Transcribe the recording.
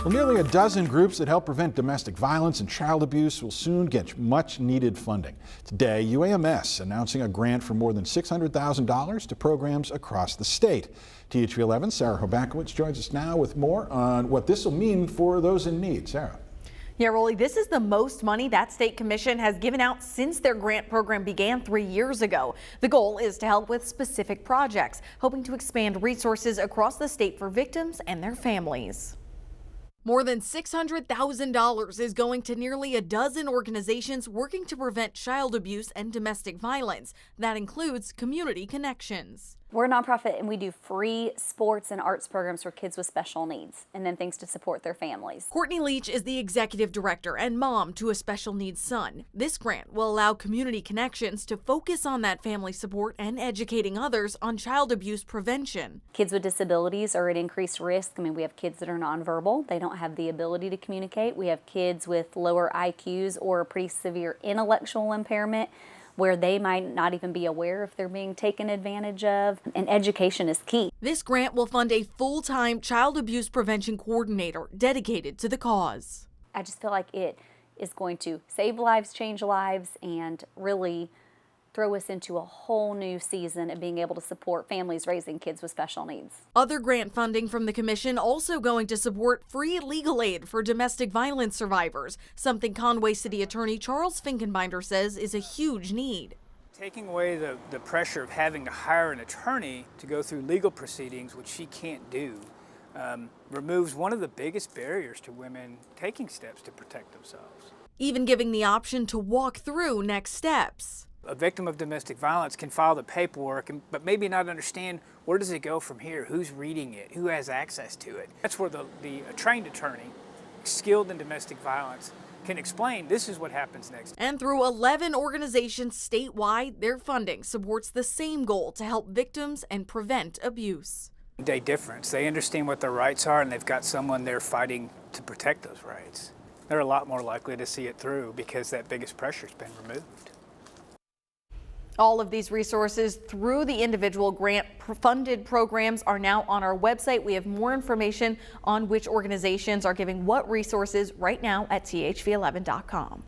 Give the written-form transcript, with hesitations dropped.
Well, nearly a dozen groups that help prevent domestic violence and child abuse will soon get much needed funding. Today, UAMS announcing a grant for more than $600,000 to programs across the state. THV 11's Sarah Hobakowitz joins us now with more on what this will mean for those in need. Sarah. Yeah, Rolly, this is the most money that state commission has given out since their grant program began 3 years ago. The goal is to help with specific projects, hoping to expand resources across the state for victims and their families. More than $600,000 is going to nearly a dozen organizations working to prevent child abuse and domestic violence. That includes Community Connections. We're a nonprofit and we do free sports and arts programs for kids with special needs and then things to support their families. Courtney Leach is the executive director and mom to a special needs son. This grant will allow Community Connections to focus on that family support and educating others on child abuse prevention. Kids with disabilities are at increased risk. I mean, we have kids that are nonverbal. They don't have the ability to communicate. We have kids with lower IQs or a pretty severe intellectual impairment, where they might not even be aware if they're being taken advantage of, and education is key. This grant will fund a full-time child abuse prevention coordinator dedicated to the cause. I just feel like it is going to save lives, change lives, and really throw us into a whole new season of being able to support families raising kids with special needs. Other grant funding from the commission also going to support free legal aid for domestic violence survivors, something Conway City Attorney Charles Finkenbinder says is a huge need. Taking away the pressure of having to hire an attorney to go through legal proceedings, which she can't do, removes one of the biggest barriers to women taking steps to protect themselves. Even giving the option to walk through next steps. A victim of domestic violence can file the paperwork, but maybe not understand where does it go from here, who's reading it, who has access to it. That's where a trained attorney, skilled in domestic violence, can explain this is what happens next. And through 11 organizations statewide, their funding supports the same goal to help victims and prevent abuse. Day difference. They understand what their rights are and they've got someone there fighting to protect those rights. They're a lot more likely to see it through because that biggest pressure's been removed. All of these resources through the individual grant-funded programs are now on our website. We have more information on which organizations are giving what resources right now at thv11.com.